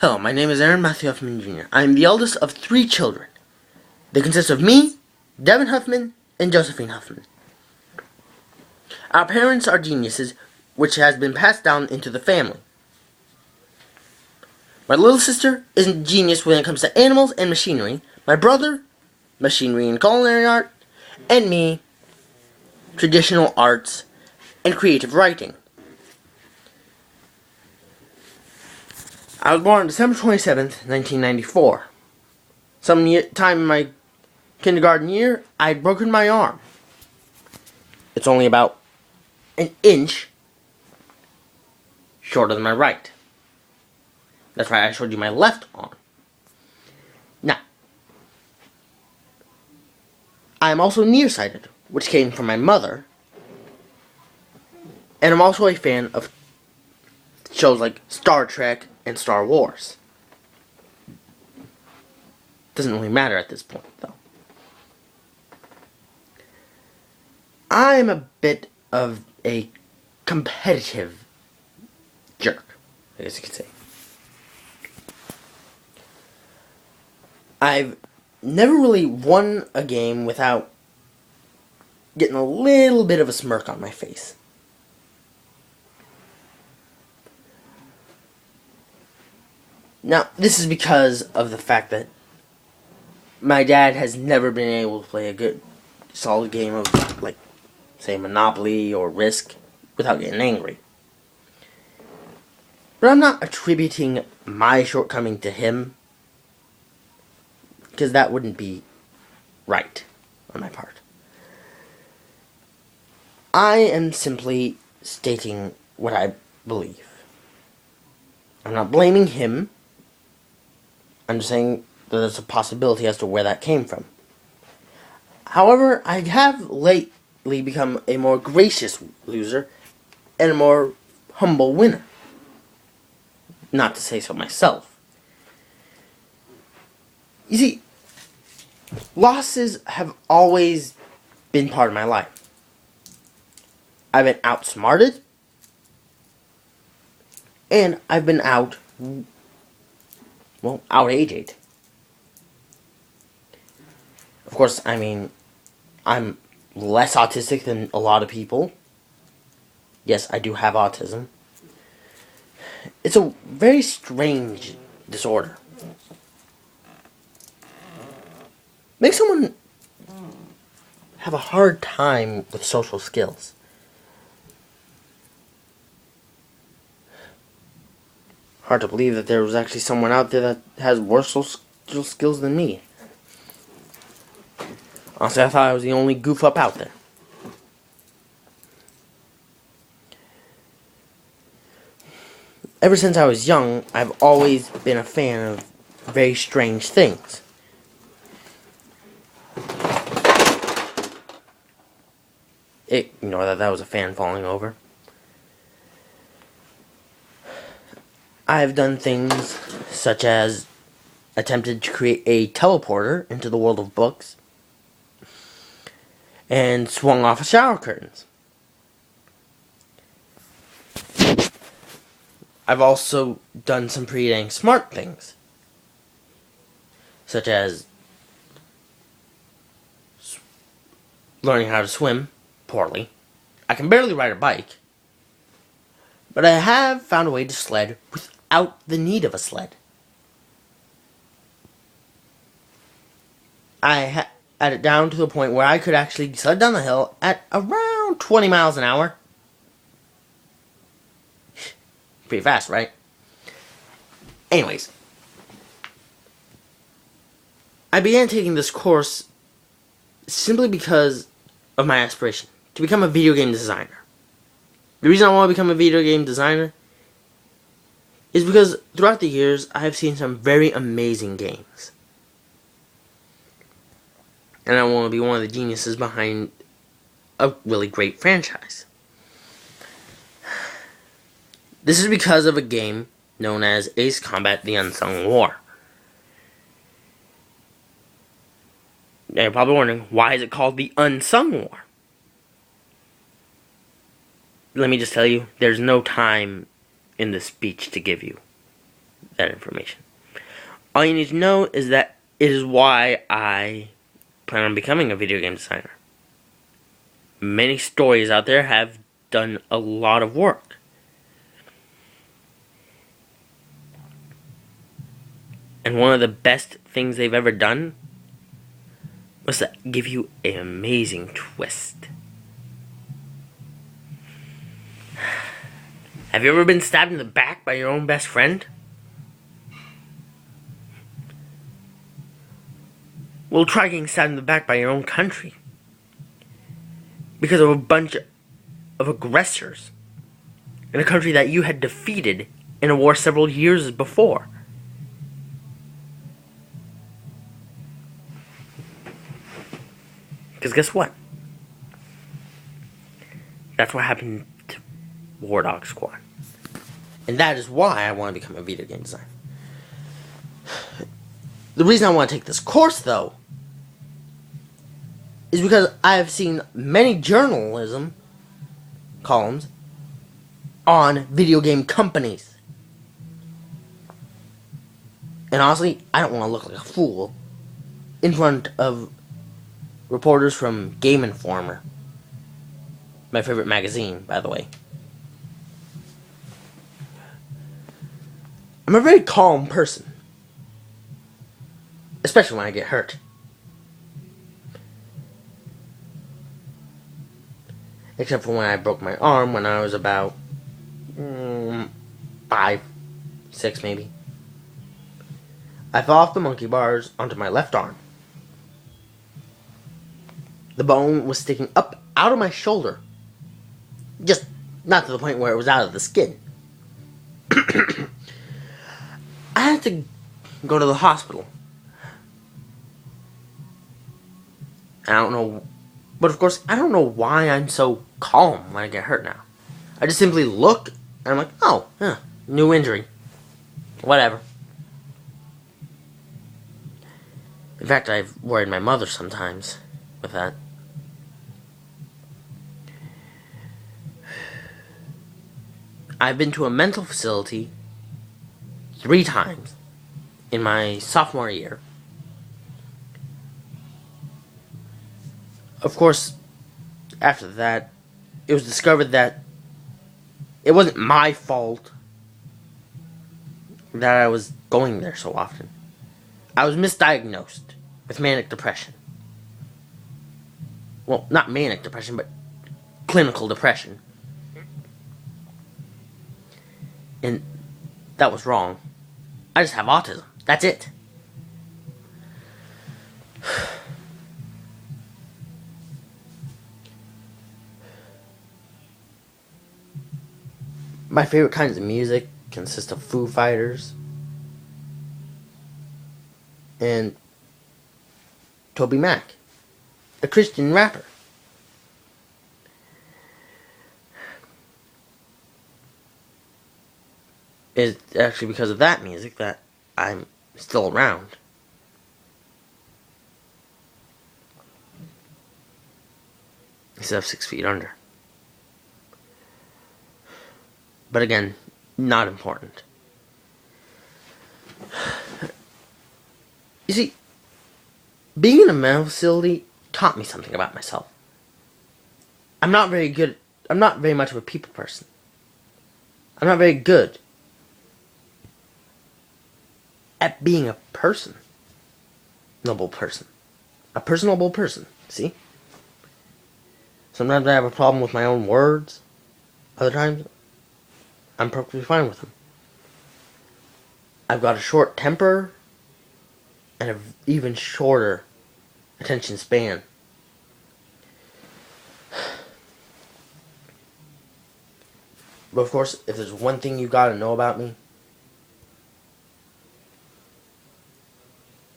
Hello, my name is Aaron Matthew Huffman Jr. I am the eldest of 3 children. They consist of me, Devin Huffman, and Josephine Huffman. Our parents are geniuses, which has been passed down into the family. My little sister is a genius when it comes to animals and machinery. My brother, machinery and culinary art. And me, traditional arts and creative writing. I was born on December 27th, 1994. Sometime in my kindergarten year, I'd broken my arm. It's only about an inch shorter than my right. That's why I showed you my left arm. Now, I am also nearsighted, which came from my mother. And I'm also a fan of shows like Star Trek and Star Wars. Doesn't really matter at this point, though. I'm a bit of a competitive jerk, I guess you could say. I've never really won a game without getting a little bit of a smirk on my face. Now, this is because of the fact that my dad has never been able to play a good, solid game of, like, say, Monopoly or Risk without getting angry. But I'm not attributing my shortcoming to him, because that wouldn't be right on my part. I am simply stating what I believe. I'm not blaming him. I'm just saying that there's a possibility as to where that came from. However, I have lately become a more gracious loser and a more humble winner. Not to say so myself. You see, losses have always been part of my life. I've been outsmarted, and I've been out-aged. Of course, I mean, I'm less autistic than a lot of people. Yes, I do have autism. It's a very strange disorder. Makes someone have a hard time with social skills. Hard to believe that there was actually someone out there that has worse social skills than me. Honestly, I thought I was the only goof up out there. Ever since I was young, I've always been a fan of very strange things. Ignore that was a fan falling over. I've done things such as attempted to create a teleporter into the world of books and swung off of shower curtains. I've also done some pretty dang smart things, such as learning how to swim poorly. I can barely ride a bike, but I have found a way to sled without the need of a sled. I had it down to the point where I could actually sled down the hill at around 20 miles an hour. Pretty fast, right? Anyways, I began taking this course simply because of my aspiration to become a video game designer. The reason I want to become a video game designer is because throughout the years, I have seen some very amazing games. And I want to be one of the geniuses behind a really great franchise. This is because of a game known as Ace Combat: The Unsung War. Now you're probably wondering, why is it called The Unsung War? Let me just tell you, there's no time in this speech to give you. that information. All you need to know is that it is why I plan on becoming a video game designer. Many stories out there have done a lot of work. And one of the best things they've ever done was to give you an amazing twist. Have you ever been stabbed in the back by your own best friend? Well, try getting stabbed in the back by your own country. Because of a bunch of aggressors in a country that you had defeated in a war several years before. Because guess what? That's what happened to War Dog Squad. And that is why I want to become a video game designer. The reason I want to take this course, though, is because I have seen many journalism columns on video game companies. And honestly, I don't want to look like a fool in front of reporters from Game Informer. My favorite magazine, by the way. I'm a very calm person. Especially when I get hurt. Except for when I broke my arm when I was about 5, 6 maybe. I fell off the monkey bars onto my left arm. The bone was sticking up out of my shoulder. Just not to the point where it was out of the skin. I had to go to the hospital. I don't know, but of course, I don't know why I'm so calm when I get hurt now. I just simply look, and I'm like, oh, new injury. Whatever. In fact, I've worried my mother sometimes with that. I've been to a mental facility 3 times in my sophomore year. Of course, after that, it was discovered that it wasn't my fault that I was going there so often. I was misdiagnosed with manic depression. Well, not manic depression, but clinical depression. And that was wrong. I just have autism. That's it. My favorite kinds of music consist of Foo Fighters and Toby Mac, a Christian rapper. It's actually because of that music that I'm still around. Instead of 6 feet under. But again, not important. You see, being in a mental facility taught me something about myself. I'm not very much of a people person. I'm not very good at being a person. Noble person. A personable person, see? Sometimes I have a problem with my own words. Other times, I'm perfectly fine with them. I've got a short temper and an even shorter attention span. But of course, if there's one thing you gotta know about me,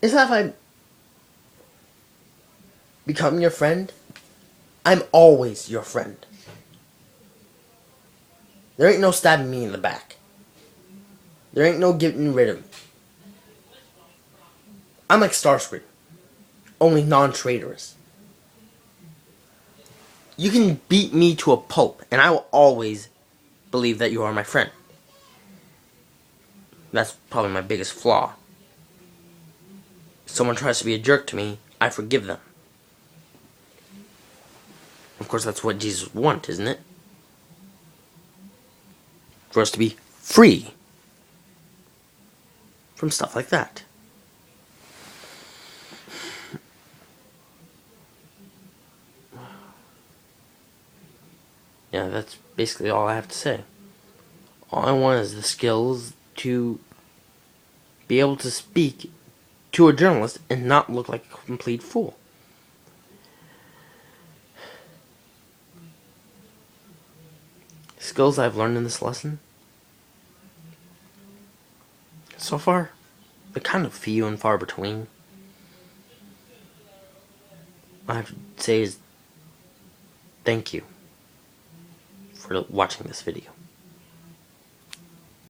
is that if I become your friend, I'm always your friend. There ain't no stabbing me in the back. There ain't no getting rid of me. I'm like Starscream, only non-traitorous. You can beat me to a pulp, and I will always believe that you are my friend. That's probably my biggest flaw. If someone tries to be a jerk to me, I forgive them. Of course, that's what Jesus wants, isn't it? For us to be free from stuff like that. Yeah, that's basically all I have to say. All I want is the skills to be able to speak to a journalist and not look like a complete fool. Skills I've learned in this lesson, so far, they're kind of few and far between. All I have to say is thank you for watching this video.